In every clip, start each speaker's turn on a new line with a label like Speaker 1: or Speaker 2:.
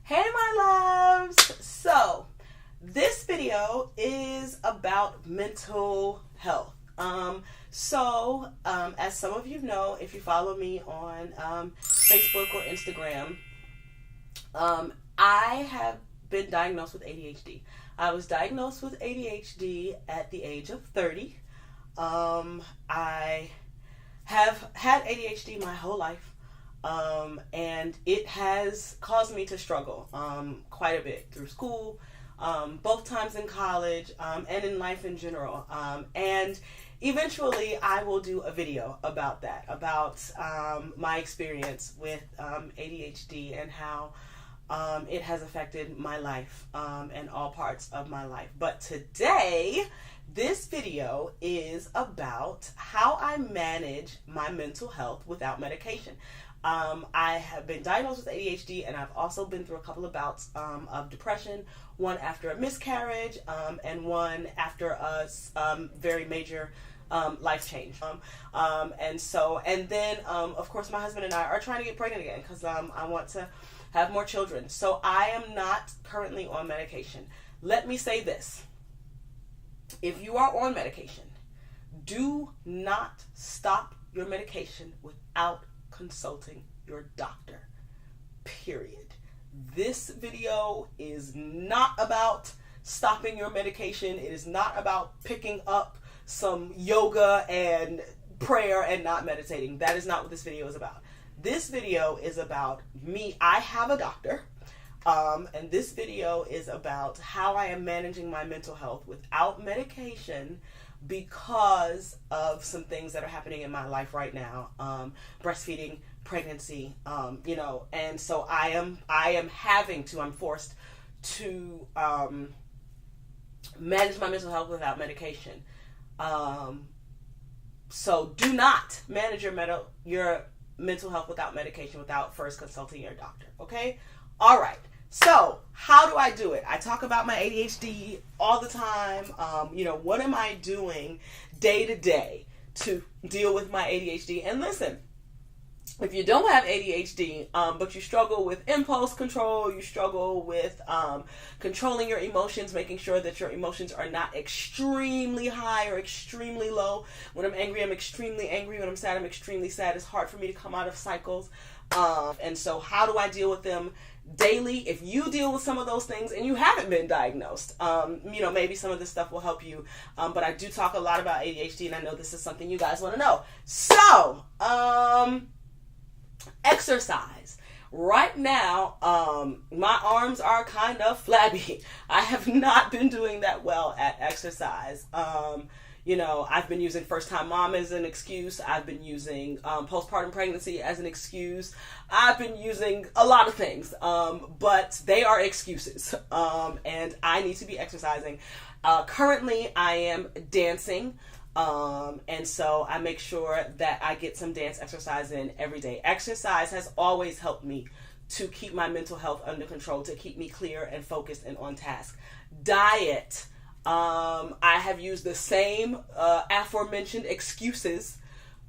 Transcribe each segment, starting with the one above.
Speaker 1: Hey my loves! So this video is about mental health. As some of you know, if you follow me on Facebook or Instagram, I have been diagnosed with ADHD. I was diagnosed with ADHD at the age of 30. I have had ADHD my whole life. And it has caused me to struggle quite a bit through school, both times in college, and in life in general. And eventually I will do a video about that, about my experience with ADHD and how it has affected my life and all parts of my life. But today, this video is about how I manage my mental health without medication. I have been diagnosed with ADHD, and I've also been through a couple of bouts of depression, one after a miscarriage, and one after a very major life change. And then of course, my husband and I are trying to get pregnant again because I want to have more children. So I am not currently on medication. Let me say this. If you are on medication, do not stop your medication without consulting your doctor, period. This video is not about stopping your medication. It is not about picking up some yoga and prayer and not meditating. That is not what this video is about. This video is about me. I have a doctor, and this video is about how I am managing my mental health without medication because of some things that are happening in my life right now, breastfeeding, pregnancy, and so I'm forced to manage my mental health without medication. So do not manage your mental health without medication without first consulting your doctor, okay? All right. So how do I do it? I talk about my ADHD all the time. What am I doing day to day to deal with my ADHD? And listen, if you don't have ADHD, but you struggle with impulse control, you struggle with controlling your emotions, making sure that your emotions are not extremely high or extremely low. When I'm angry, I'm extremely angry. When I'm sad, I'm extremely sad. It's hard for me to come out of cycles. And so how do I deal with them daily? If you deal with some of those things and you haven't been diagnosed, maybe some of this stuff will help you. But I do talk a lot about ADHD, and I know this is something you guys want to know. So, exercise. Right now, my arms are kind of flabby. I have not been doing that well at exercise. I've been using first-time mom as an excuse. I've been using postpartum pregnancy as an excuse. I've been using a lot of things, but they are excuses, and I need to be exercising. Currently, I am dancing, and so I make sure that I get some dance exercise in every day. Exercise has always helped me to keep my mental health under control, to keep me clear and focused and on task. Diet. I have used the same aforementioned excuses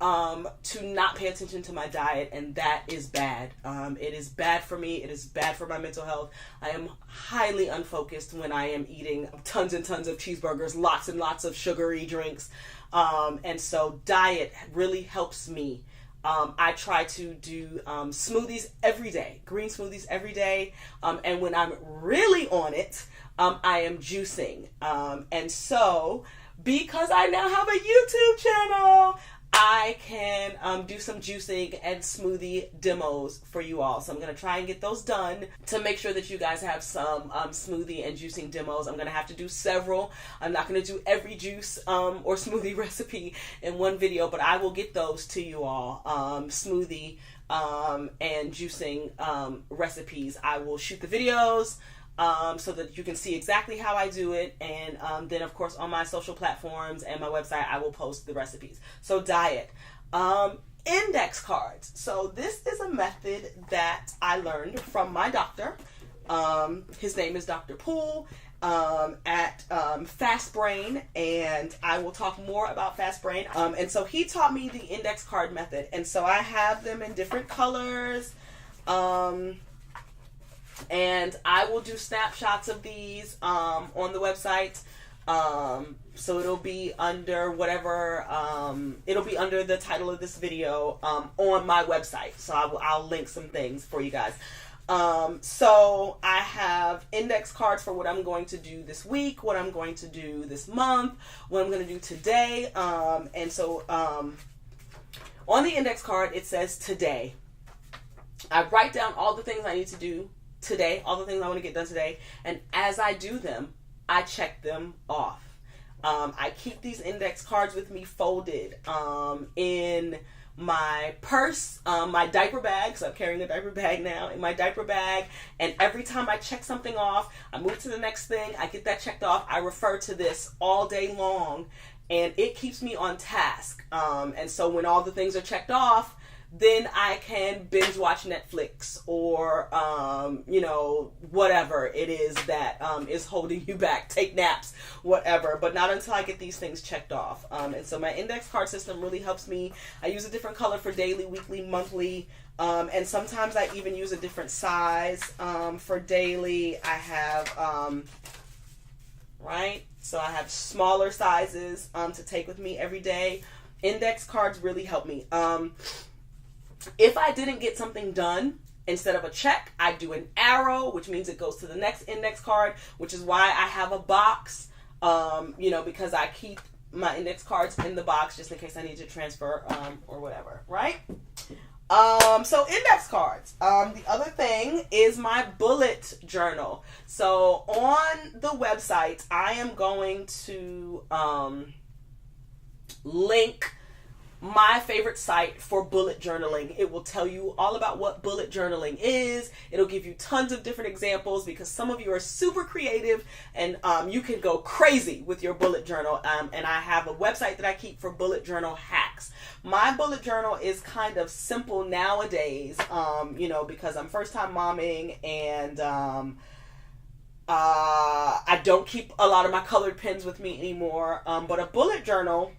Speaker 1: to not pay attention to my diet, and that is bad. It is bad for me. It is bad for my mental health. I am highly unfocused when I am eating tons and tons of cheeseburgers, lots and lots of sugary drinks, and so diet really helps me. I try to do smoothies every day, green smoothies every day, and when I'm really on it, I am juicing. And so, because I now have a YouTube channel, I can do some juicing and smoothie demos for you all. So I'm going to try and get those done to make sure that you guys have some smoothie and juicing demos. I'm going to have to do several. I'm not going to do every juice or smoothie recipe in one video, but I will get those to you all. Smoothie and juicing recipes. I will shoot the videos so that you can see exactly how I do it, and then of course on my social platforms and my website I will post the recipes. So diet. Index cards. So this is a method that I learned from my doctor. His name is Dr. Poole at Braiin, and I will talk more about Braiin. And so he taught me the index card method, and so I have them in different colors. And I will do snapshots of these on the website. So it'll be under whatever, it'll be under the title of this video on my website. So I'll link some things for you guys. So I have index cards for what I'm going to do this week, what I'm going to do this month, what I'm going to do today. And so on the index card, it says today. I write down all the things I need to do today, all the things I want to get done today. And as I do them, I check them off. I keep these index cards with me folded in my purse, my diaper bag, so I'm carrying a diaper bag now, in my diaper bag, and every time I check something off, I move to the next thing, I get that checked off, I refer to this all day long, and it keeps me on task. And so when all the things are checked off, then I can binge watch Netflix or, you know, whatever it is that is holding you back, take naps, whatever, but not until I get these things checked off. And so my index card system really helps me. I use a different color for daily, weekly, monthly, and sometimes I even use a different size for daily. I have, right? So I have smaller sizes to take with me every day. Index cards really help me. If I didn't get something done, instead of a check, I do an arrow, which means it goes to the next index card, which is why I have a box, you know, because I keep my index cards in the box just in case I need to transfer or whatever, right? So index cards. The other thing is my bullet journal. So on the website, I am going to link my favorite site for bullet journaling. It will tell you all about what bullet journaling is. It'll give you tons of different examples because some of you are super creative and you can go crazy with your bullet journal. And I have a website that I keep for bullet journal hacks. My bullet journal is kind of simple nowadays, you know, because I'm first time momming and I don't keep a lot of my colored pens with me anymore. But a bullet journal,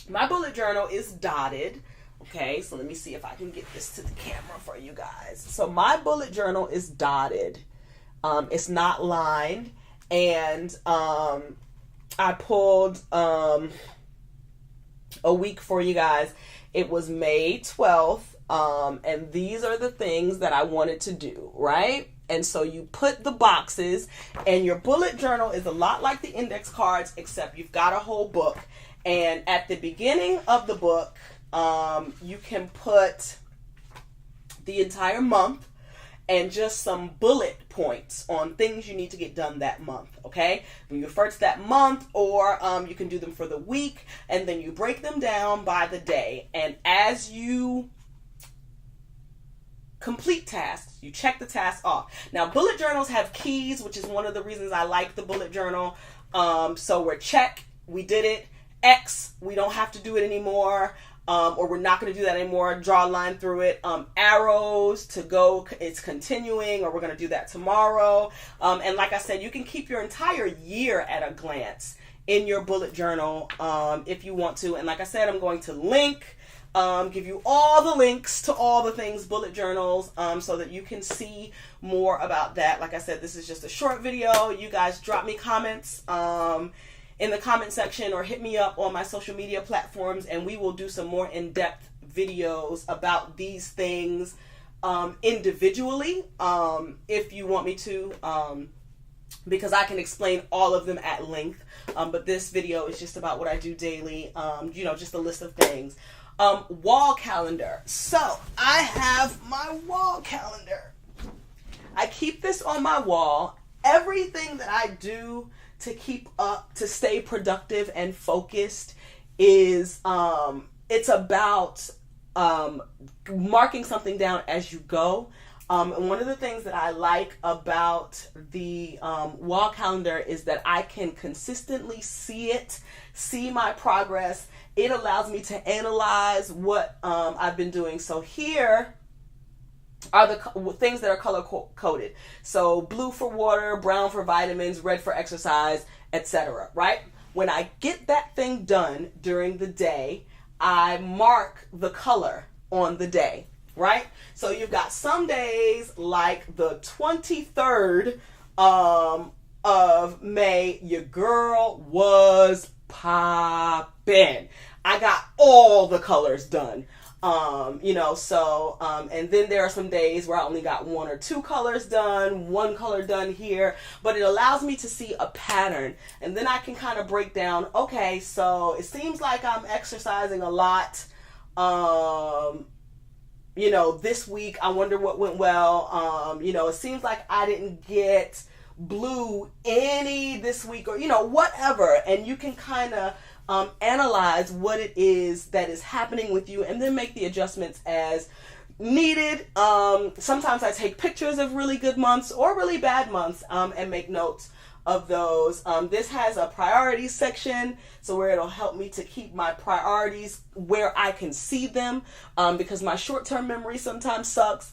Speaker 1: my bullet journal is dotted. Okay, so let me see if I can get this to the camera for you guys. So my bullet journal is dotted. It's not lined. And I pulled a week for you guys. It was May 12th. And these are the things that I wanted to do, right? And so you put the boxes, and your bullet journal is a lot like the index cards, except you've got a whole book. And at the beginning of the book, you can put the entire month and just some bullet points on things you need to get done that month, okay? When you refer to that month, or you can do them for the week, and then you break them down by the day. And as you complete tasks, you check the tasks off. Now, bullet journals have keys, which is one of the reasons I like the bullet journal. So we're check, we did it. X, we don't have to do it anymore, or we're not going to do that anymore. Draw a line through it. Arrows to go, it's continuing, or we're going to do that tomorrow. And like I said, you can keep your entire year at a glance in your bullet journal if you want to. And like I said, I'm going to link, give you all the links to all the things bullet journals so that you can see more about that. Like I said, this is just a short video. You guys drop me comments in the comment section or hit me up on my social media platforms, and we will do some more in-depth videos about these things individually if you want me to, because I can explain all of them at length, but this video is just about what I do daily, you know, just a list of things. Wall calendar. So I have my wall calendar. I keep this on my wall. Everything that I do to keep up, to stay productive and focused is, it's about marking something down as you go. And one of the things that I like about the wall calendar is that I can consistently see it, see my progress. It allows me to analyze what I've been doing. So here are the things that are color coded. So blue for water, brown for vitamins, red for exercise, etc. Right? When I get that thing done during the day, I mark the color on the day. right? So you've got some days like the 23rd of May, your girl was poppin'. I got all the colors done. And then there are some days where I only got 1 or 2 colors done, 1 color done here, but it allows me to see a pattern. And then I can kind of break down, okay, so it seems like I'm exercising a lot. This week, I wonder what went well. It seems like I didn't get blue any this week, or, whatever. And you can kind of analyze what it is that is happening with you, and then make the adjustments as needed. Sometimes I take pictures of really good months or really bad months, and make notes of those. This has a priorities section, so where it'll help me to keep my priorities where I can see them, because my short-term memory sometimes sucks.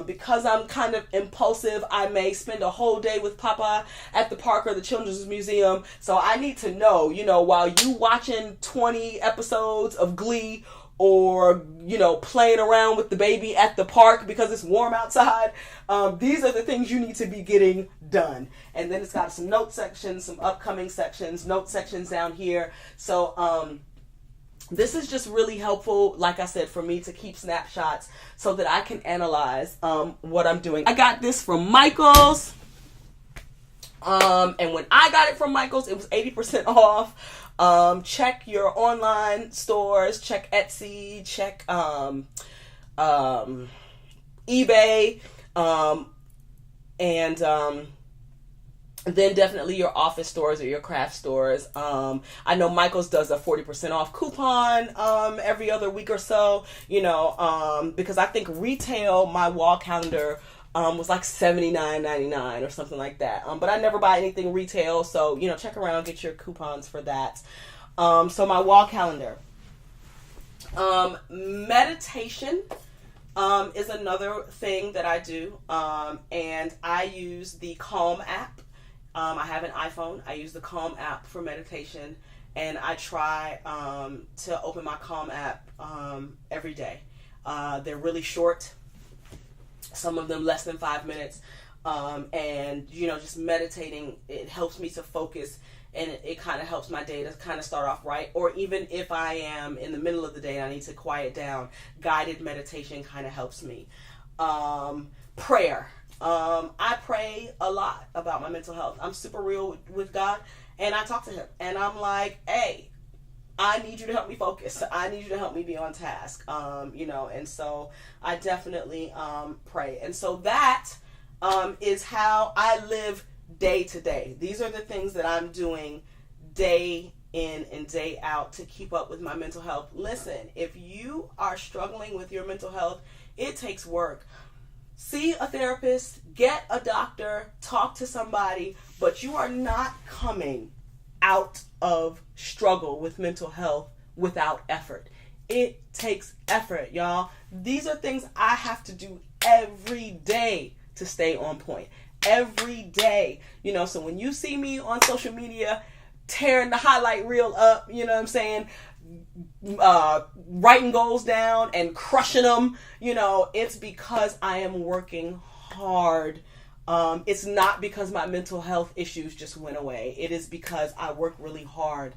Speaker 1: Because I'm kind of impulsive, I may spend a whole day with Papa at the park or the Children's Museum. So I need to know, while you watching 20 episodes of Glee, or, playing around with the baby at the park because it's warm outside, these are the things you need to be getting done. And then it's got some note sections, some upcoming sections, note sections down here. So, this is just really helpful, like I said, for me to keep snapshots so that I can analyze what I'm doing. I got this from Michael's. And when I got it from Michael's, it was 80% off. Check your online stores, check Etsy, check eBay, and then definitely your office stores or your craft stores. I know Michael's does a 40% off coupon every other week or so, because I think retail, my wall calendar was like $79.99 or something like that. But I never buy anything retail, so check around, get your coupons for that. So my wall calendar. Meditation is another thing that I do, and I use the Calm app. I have an iPhone. I use the Calm app for meditation, and I try to open my Calm app every day. They're really short, some of them less than 5 minutes, and just meditating, it helps me to focus, and it kind of helps my day to kind of start off right. Or even if I am in the middle of the day and I need to quiet down, guided meditation kind of helps me. Prayer. I pray a lot about my mental health. I'm super real with God, and I talk to him, and I'm like, hey, I need you to help me focus. I need you to help me be on task. And so I definitely pray. And so that is how I live day to day. These are the things that I'm doing day in and day out to keep up with my mental health. Listen, if you are struggling with your mental health, it takes work. See a therapist, get a doctor, talk to somebody, but you are not coming out of struggle with mental health without effort. It takes effort, y'all. These are things I have to do every day to stay on point. Every day. So when you see me on social media tearing the highlight reel up, writing goals down and crushing them, it's because I am working hard. It's not because my mental health issues just went away. It is because I work really hard.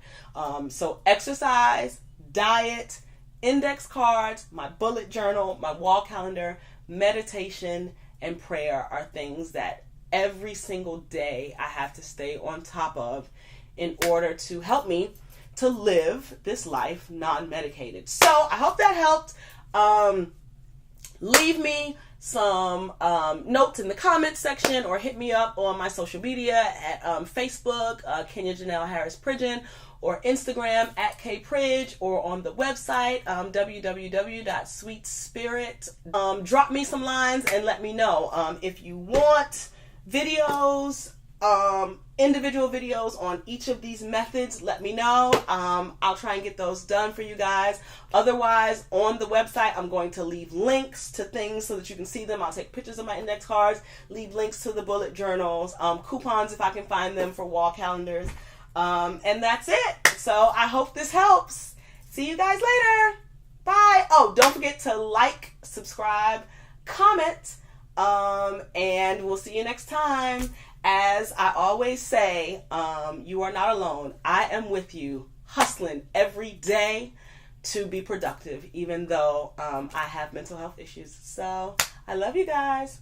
Speaker 1: So exercise, diet, index cards, my bullet journal, my wall calendar, meditation, and prayer are things that every single day I have to stay on top of in order to help me to live this life non-medicated. So I hope that helped. Leave me some notes in the comments section, or hit me up on my social media at Facebook, Kenya Janelle Harris Pridgeon, or Instagram at kpridge, or on the website www.sweetspirit. Drop me some lines and let me know if you want videos, individual videos on each of these methods. Let me know. I'll try and get those done for you guys. Otherwise, on the website, I'm going to leave links to things so that you can see them. I'll take pictures of my index cards, leave links to the bullet journals, coupons if I can find them for wall calendars. And that's it. So I hope this helps. See you guys later. Bye. Oh, don't forget to like, subscribe, comment, and we'll see you next time. As I always say, you are not alone. I am with you, hustling every day to be productive, even though I have mental health issues. So I love you guys.